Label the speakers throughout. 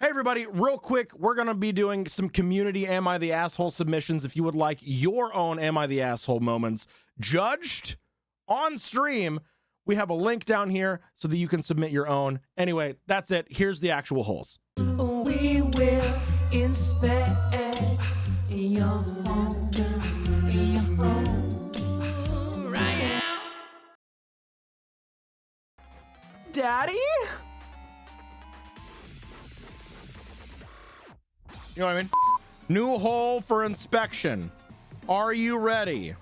Speaker 1: Hey everybody, real quick, we're going to be doing some community Am I the Asshole submissions. If you would like your own Am I the Asshole moments judged on stream, we have a link down here so that you can submit your own. Anyway, that's it. Here's the actual holes.
Speaker 2: We will inspect your homes, your home right now.
Speaker 1: Daddy? You know what I mean? New hole for inspection. Are you ready?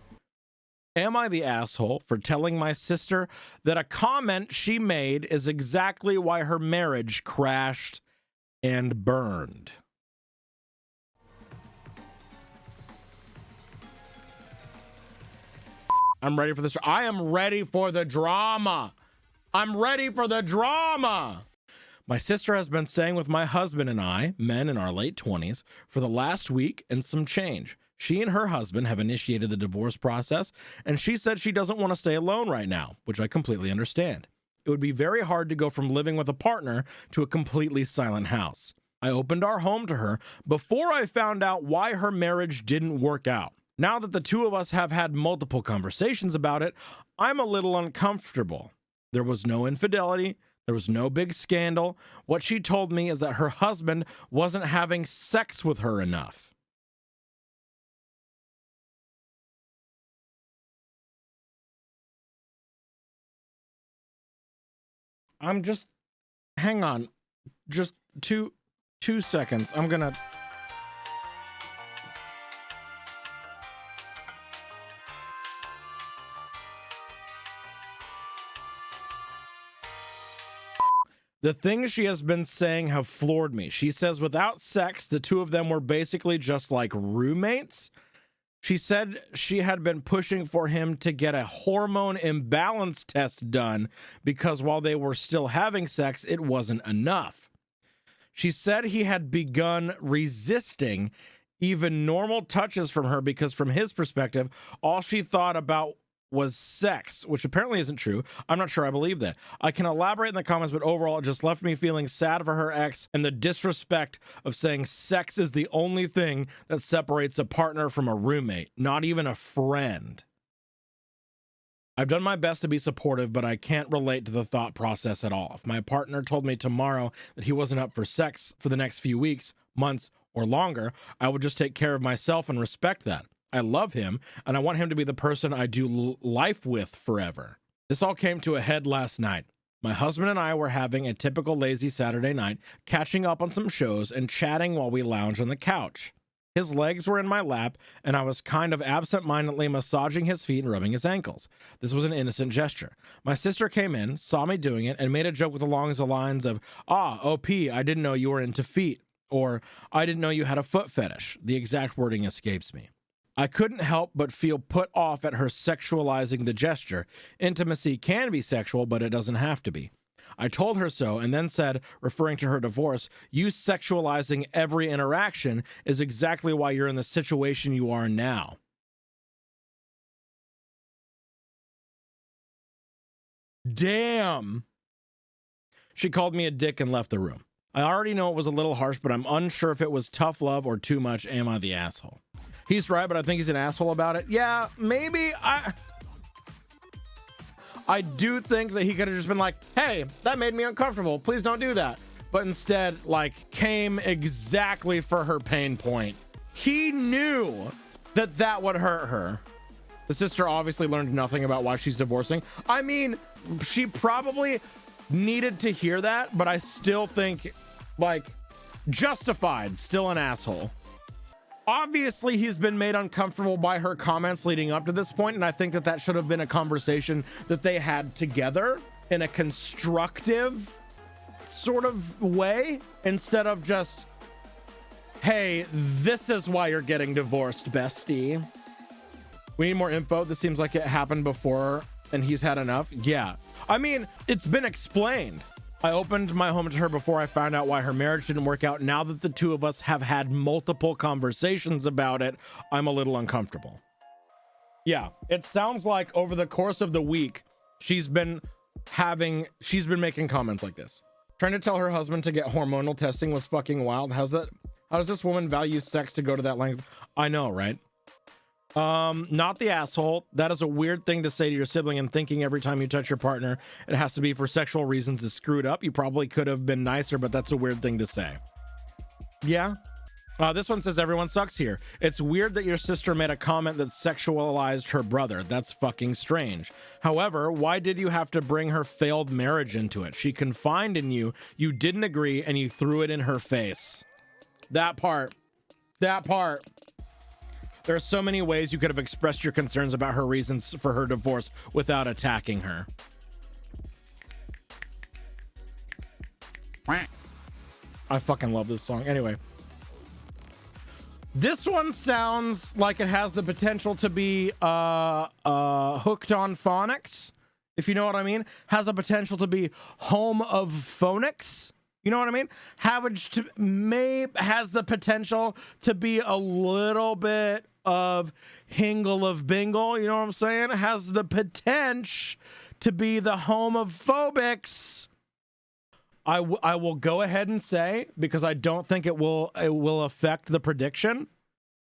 Speaker 1: Am I the asshole for telling my sister that a comment she made is exactly why her marriage crashed and burned? I'm ready for this. I am ready for the drama. I'm ready for the drama. My sister has been staying with my husband and I, men in our late 20s, for the last week and some change. She and her husband have initiated the divorce process, and she said she doesn't want to stay alone right now, which I completely understand. It would be very hard to go from living with a partner to a completely silent house. I opened our home to her before I found out why her marriage didn't work out. Now that the two of us have had multiple conversations about it, I'm a little uncomfortable. There was no infidelity. There was no big scandal. What she told me is that her husband wasn't having sex with her enough. I'm just, hang on, just two seconds. I'm gonna. The things she has been saying have floored me. She says without sex, the two of them were basically just like roommates. She said she had been pushing for him to get a hormone imbalance test done because while they were still having sex, it wasn't enough. She said he had begun resisting even normal touches from her because from his perspective, all she thought about was sex, which apparently isn't true. I'm not sure I believe that. I can elaborate in the comments, but overall it just left me feeling sad for her ex and the disrespect of saying sex is the only thing that separates a partner from a roommate, not even a friend. I've done my best to be supportive, but I can't relate to the thought process at all. If my partner told me tomorrow that he wasn't up for sex for the next few weeks, months, or longer, I would just take care of myself and respect that. I love him, and I want him to be the person I do life with forever. This all came to a head last night. My husband and I were having a typical lazy Saturday night, catching up on some shows and chatting while we lounged on the couch. His legs were in my lap, and I was kind of absent-mindedly massaging his feet and rubbing his ankles. This was an innocent gesture. My sister came in, saw me doing it, and made a joke along the lines of, OP, I didn't know you were into feet, or I didn't know you had a foot fetish. The exact wording escapes me. I couldn't help but feel put off at her sexualizing the gesture. Intimacy can be sexual, but it doesn't have to be. I told her so and then said, referring to her divorce, you sexualizing every interaction is exactly why you're in the situation you are now. Damn. She called me a dick and left the room. I already know it was a little harsh, but I'm unsure if it was tough love or too much. Am I the asshole? He's right, but I think he's an asshole about it. Yeah, maybe. I do think that he could have just been like, hey, that made me uncomfortable. Please don't do that. But instead, like, came exactly for her pain point. He knew that that would hurt her. The sister obviously learned nothing about why she's divorcing. I mean, she probably needed to hear that, but I still think, like, justified, still an asshole. Obviously, he's been made uncomfortable by her comments leading up to this point, and I think that that should have been a conversation that they had together in a constructive sort of way, instead of just, hey, this is why you're getting divorced, bestie. We need more info. This seems like it happened before, and he's had enough. Yeah. I mean, it's been explained. I opened my home to her before I found out why her marriage didn't work out. Now that the two of us have had multiple conversations about it, I'm a little uncomfortable. Yeah, it sounds like over the course of the week, she's been making comments like this. Trying to tell her husband to get hormonal testing was fucking wild. How does this woman value sex to go to that length? I know, right? Not the asshole. That is a weird thing to say to your sibling, and thinking every time you touch your partner it has to be for sexual reasons is screwed up. You probably could have been nicer, but that's a weird thing to say. Yeah. This one says everyone sucks here. It's weird that your sister made a comment that sexualized her brother. That's fucking strange. However, why did you have to bring her failed marriage into it? She confided in you, you didn't agree, and you threw it in her face. That part. There are so many ways you could have expressed your concerns about her reasons for her divorce without attacking her. I fucking love this song. Anyway. This one sounds like it has the potential to be hooked on phonics, if you know what I mean. Has a potential to be home of phonics. You know what I mean? Has the potential to be a little bit of hingle of bingle. You know what I'm saying? Has the potential to be the home of phobics. I will go ahead and say, because I don't think it will affect the prediction,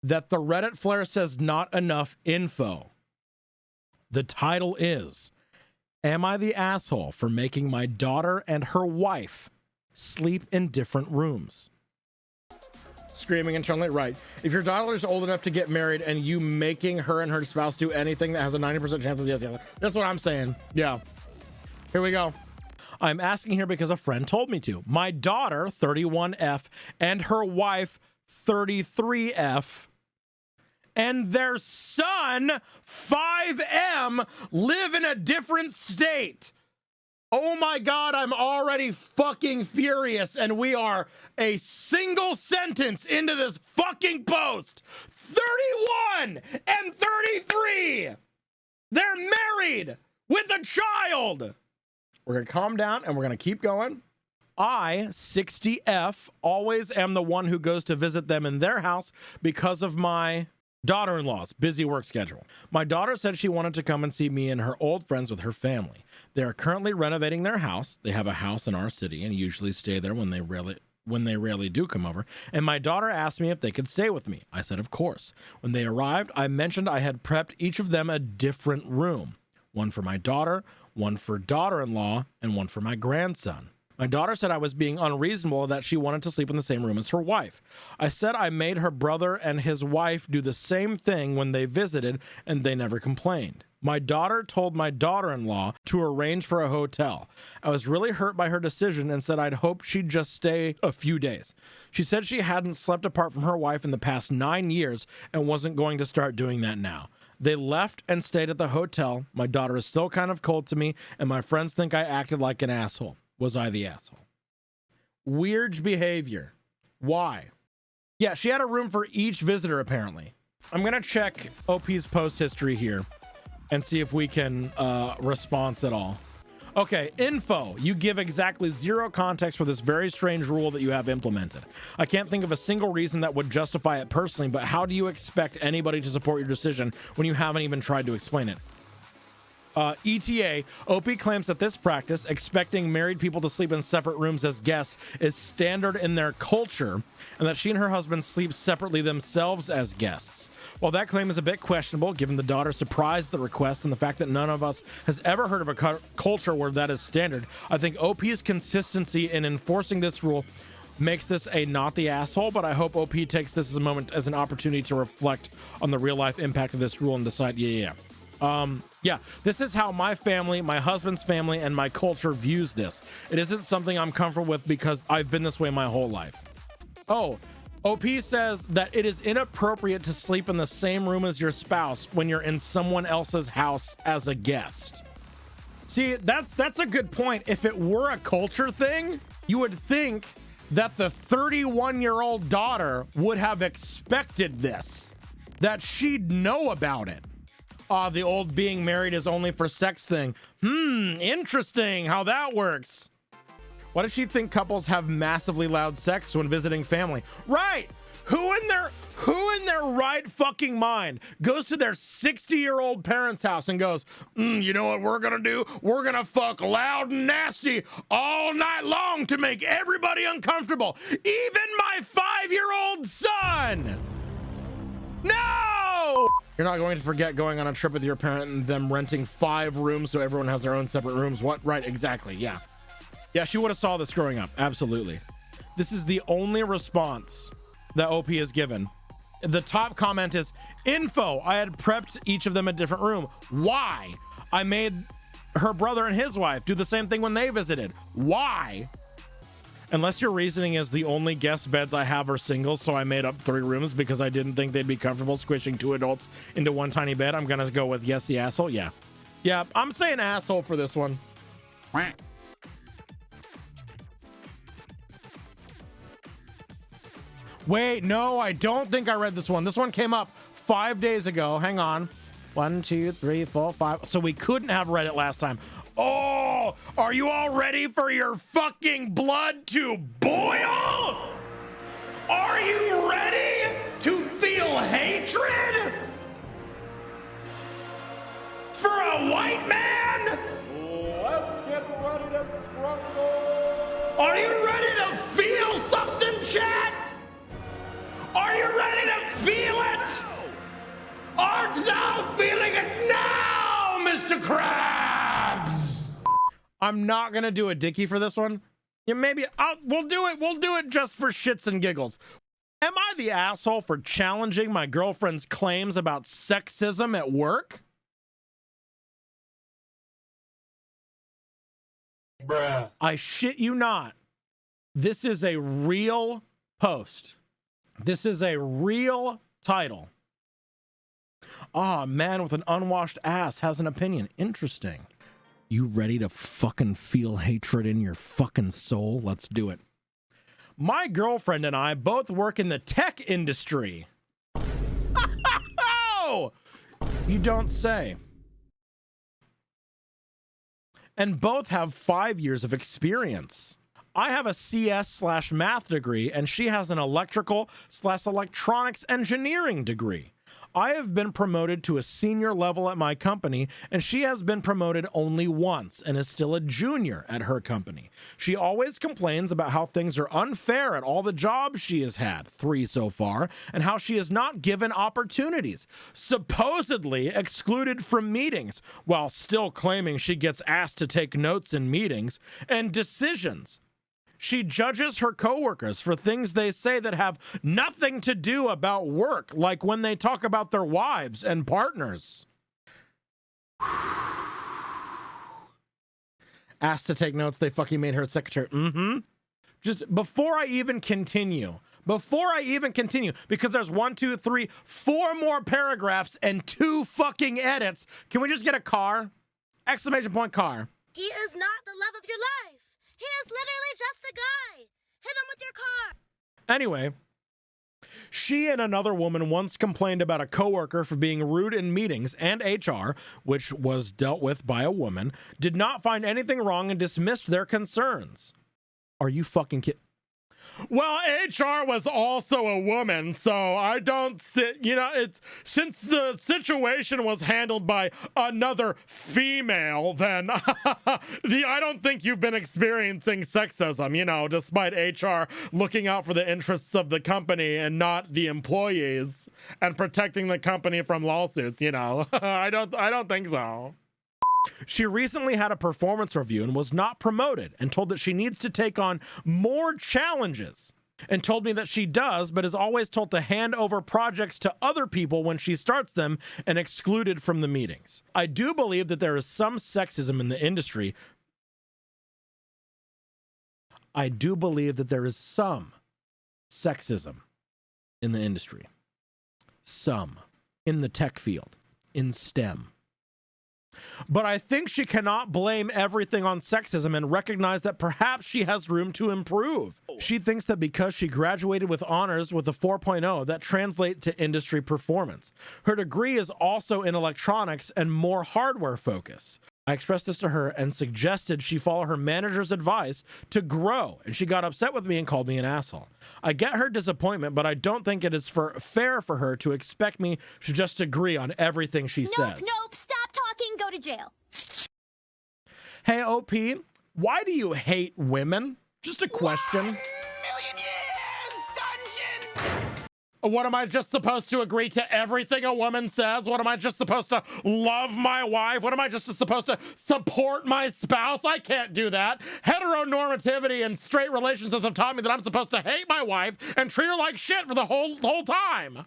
Speaker 1: that the Reddit flare says not enough info. The title is, Am I the asshole for making my daughter and her wife sleep in different rooms? Screaming internally, right. If your daughter is old enough to get married and you making her and her spouse do anything that has a 90% chance of yes, that's what I'm saying. Yeah. Here we go. I'm asking here because a friend told me to. My daughter, 31F, and her wife, 33F, and their son, 5M, live in a different state. Oh my God, I'm already fucking furious, and we are a single sentence into this fucking post. 31 and 33. They're married with a child. We're going to calm down and we're going to keep going. I, 60F, always am the one who goes to visit them in their house because of my daughter-in-law's busy work schedule. My daughter said she wanted to come and see me and her old friends with her family. They are currently renovating their house. They have a house in our city and usually stay there when they rarely do come over. And my daughter asked me if they could stay with me. I said, of course. When they arrived, I mentioned I had prepped each of them a different room. One for my daughter, one for daughter-in-law, and one for my grandson. My daughter said I was being unreasonable, that she wanted to sleep in the same room as her wife. I said I made her brother and his wife do the same thing when they visited, and they never complained. My daughter told my daughter-in-law to arrange for a hotel. I was really hurt by her decision and said I'd hoped she'd just stay a few days. She said she hadn't slept apart from her wife in the past 9 years and wasn't going to start doing that now. They left and stayed at the hotel. My daughter is still kind of cold to me, and my friends think I acted like an asshole. Was I the asshole? Weird behavior. Why? Yeah, she had a room for each visitor, apparently. I'm going to check OP's post history here and see if we can response at all. Okay, info. You give exactly zero context for this very strange rule that you have implemented. I can't think of a single reason that would justify it personally, but how do you expect anybody to support your decision when you haven't even tried to explain it? ETA, OP claims that this practice, expecting married people to sleep in separate rooms as guests, is standard in their culture, and that she and her husband sleep separately themselves as guests. While that claim is a bit questionable, given the daughter's surprise at the request and the fact that none of us has ever heard of a culture where that is standard, I think OP's consistency in enforcing this rule makes this a not the asshole, but I hope OP takes this as a moment as an opportunity to reflect on the real life impact of this rule and decide, yeah, this is how my family, my husband's family, and my culture views this. It isn't something I'm comfortable with because I've been this way my whole life. Oh, OP says that it is inappropriate to sleep in the same room as your spouse when you're in someone else's house as a guest. See, that's a good point. If it were a culture thing, you would think that the 31-year-old daughter would have expected this, that she'd know about it. The old being married is only for sex thing. Interesting how that works. Why does she think couples have massively loud sex when visiting family? Right! Who in their right fucking mind goes to their 60-year-old parents' house and goes, you know what we're gonna do? We're gonna fuck loud and nasty all night long to make everybody uncomfortable, even my 5-year-old son. No! You're not going to forget going on a trip with your parent and them renting 5 rooms so everyone has their own separate rooms. What? Right, exactly, yeah. Yeah, she would have saw this growing up, absolutely. This is the only response that OP has given. The top comment is, info, I had prepped each of them a different room. Why? I made her brother and his wife do the same thing when they visited. Why? Unless your reasoning is the only guest beds I have are singles, so I made up 3 rooms because I didn't think they'd be comfortable squishing 2 adults into one tiny bed. I'm gonna go with yes, the asshole. Yeah. Yeah, I'm saying asshole for this one. Wait, no, I don't think I read this one. This one came up 5 days ago. Hang on. 1, 2, 3, 4, 5. So we couldn't have read it last time. Oh, are you all ready for your fucking blood to boil? Are you ready to feel hatred for a white man?
Speaker 3: Let's get ready to scrumble.
Speaker 1: Are you ready to feel something, chat? Are you ready to feel it? Art thou feeling it now, Mr. Krabs? I'm not gonna do a Dickie for this one. Yeah, maybe we'll do it. We'll do it just for shits and giggles. Am I the asshole for challenging my girlfriend's claims about sexism at work?
Speaker 3: Bruh.
Speaker 1: I shit you not. This is a real post. This is a real title. Ah, man with an unwashed ass has an opinion. Interesting. You ready to fucking feel hatred in your fucking soul? Let's do it. My girlfriend and I both work in the tech industry. Oh, you don't say. And both have 5 years of experience. I have a CS/math degree, and she has an electrical/electronics engineering degree. I have been promoted to a senior level at my company, and she has been promoted only once and is still a junior at her company. She always complains about how things are unfair at all the jobs she has had, 3 so far, and how she is not given opportunities, supposedly excluded from meetings, while still claiming she gets asked to take notes in meetings, and decisions. She judges her coworkers for things they say that have nothing to do about work, like when they talk about their wives and partners. Asked to take notes, they fucking made her secretary. Just before I even continue, because there's 1, 2, 3, 4 more paragraphs and 2 fucking edits. Can we just get a car? Exclamation point car.
Speaker 4: He is not the love of your life. He is literally just a guy. Hit him with your car.
Speaker 1: Anyway, she and another woman once complained about a coworker for being rude in meetings, and HR, which was dealt with by a woman, did not find anything wrong and dismissed their concerns. Are you fucking kidding? Well, HR was also a woman, so I don't sit, it's since the situation was handled by another female, then I don't think you've been experiencing sexism, despite HR looking out for the interests of the company and not the employees and protecting the company from lawsuits, I don't think so. She recently had a performance review and was not promoted and told that she needs to take on more challenges, and told me that she does, but is always told to hand over projects to other people when she starts them and excluded from the meetings. I do believe that there is some sexism in the industry. I do believe that there is some sexism in the industry. Some. In the tech field. In STEM. But I think she cannot blame everything on sexism and recognize that perhaps she has room to improve. She thinks that because she graduated with honors with a 4.0, that translates to industry performance. Her degree is also in electronics and more hardware focus. I expressed this to her and suggested she follow her manager's advice to grow, and she got upset with me and called me an asshole. I get her disappointment, but I don't think it is fair for her to expect me to just agree on everything she says.
Speaker 4: Nope, stop talking, go to jail.
Speaker 1: Hey, OP, why do you hate women? Just a question.
Speaker 2: 1,000,000 years dungeon!
Speaker 1: What am I just supposed to agree to everything a woman says? What am I just supposed to love my wife? What am I just supposed to support my spouse? I can't do that. Heteronormativity and straight relationships have taught me that I'm supposed to hate my wife and treat her like shit for the whole time.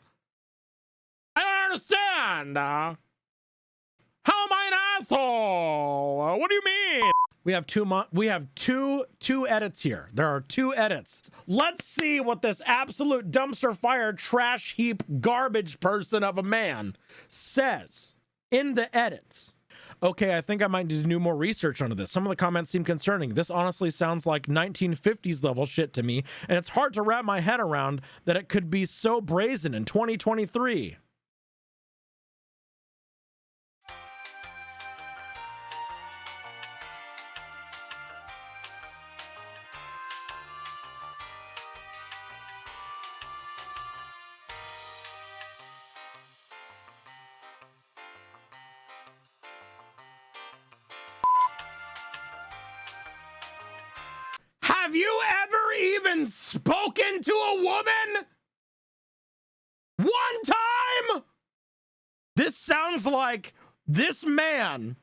Speaker 1: I don't understand. How am I an asshole? What do you mean? We have two edits here. There are two edits. Let's see what this absolute dumpster fire trash heap garbage person of a man says in the edits. Okay, I think I might need to do more research onto this. Some of the comments seem concerning. This honestly sounds like 1950s level shit to me, and it's hard to wrap my head around that it could be so brazen in 2023. Have you ever even spoken to a woman? One time? This sounds like this man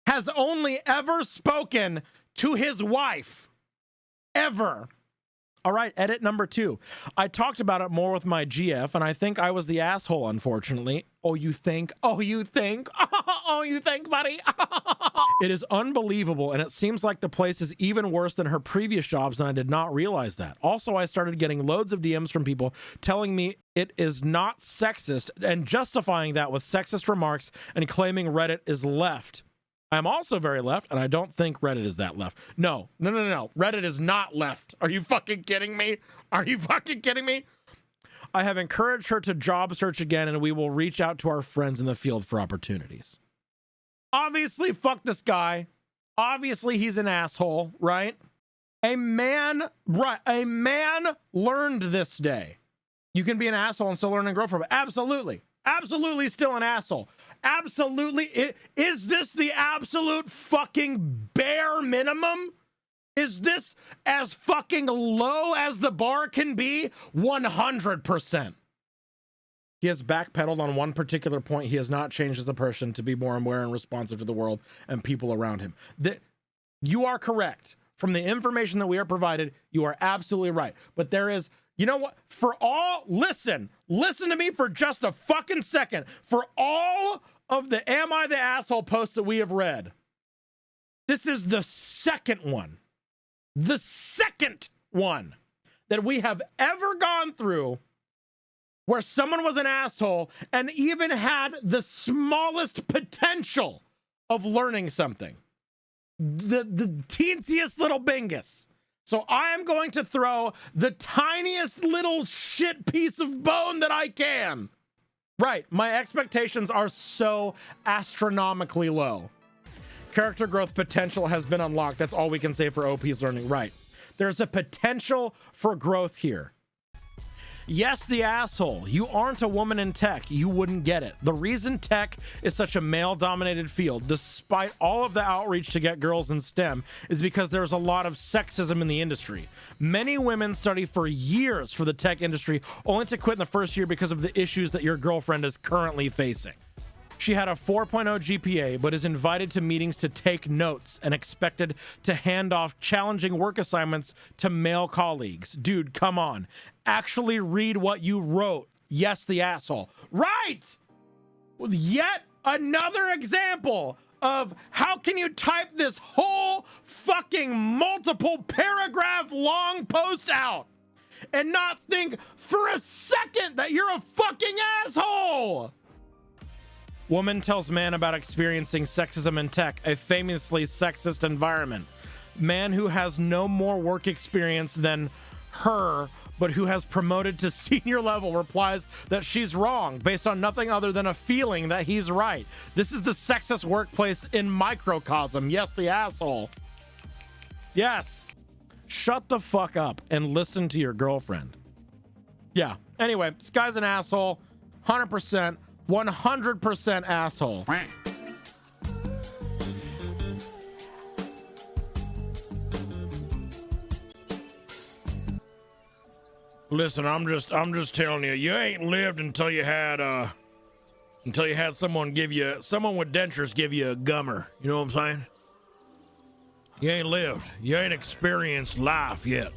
Speaker 1: has only ever spoken to his wife. Ever. All right, edit number 2. I talked about it more with my GF, and I think I was the asshole, unfortunately. Oh, you think? Oh, you think? Oh, you think, buddy? It is unbelievable, and it seems like the place is even worse than her previous jobs, and I did not realize that. Also, I started getting loads of DMs from people telling me it is not sexist and justifying that with sexist remarks and claiming Reddit is left. I'm also very left, and I don't think Reddit is that left. No. Reddit is not left. Are you fucking kidding me? Are you fucking kidding me? I have encouraged her to job search again, and we will reach out to our friends in the field for opportunities. Obviously, fuck this guy. Obviously, he's an asshole, right? A man learned this day. You can be an asshole and still learn and grow from it. Absolutely. Absolutely still an asshole. Absolutely. Is this the absolute fucking bare minimum? Is this as fucking low as the bar can be? 100%. He has backpedaled on one particular point. He has not changed as a person to be more aware and responsive to the world and people around him. You are correct. From the information that we are provided, you are absolutely right. But there is, you know what? Listen to me for just a fucking second. For all of the Am I the Asshole posts that we have read, this is the second one. The second one that we have ever gone through where someone was an asshole and even had the smallest potential of learning something. The teensiest little bingus. So I am going to throw the tiniest little shit piece of bone that I can. Right, my expectations are so astronomically low. Character growth potential has been unlocked. That's all we can say for OP's learning. Right. There's a potential for growth here. Yes, the asshole. You aren't a woman in tech. You wouldn't get it. The reason tech is such a male-dominated field, despite all of the outreach to get girls in STEM, is because there's a lot of sexism in the industry. Many women study for years for the tech industry, only to quit in the first year because of the issues that your girlfriend is currently facing. She had a 4.0 GPA, but is invited to meetings to take notes and expected to hand off challenging work assignments to male colleagues. Dude, come on. Actually read what you wrote. Yes, the asshole. Right! Yet another example of how can you type this whole fucking multiple paragraph long post out and not think for a second that you're a fucking asshole? Woman tells man about experiencing sexism in tech, a famously sexist environment. Man who has no more work experience than her, but who has promoted to senior level, replies that she's wrong based on nothing other than a feeling that he's right. This is the sexist workplace in microcosm. Yes, the asshole. Yes. Shut the fuck up and listen to your girlfriend. Yeah. Anyway, this guy's an asshole. 100%. 100% asshole. Listen, I'm just telling you, you ain't lived until you had someone with dentures give you a gummer. You know what I'm saying? You ain't lived. You ain't experienced life yet.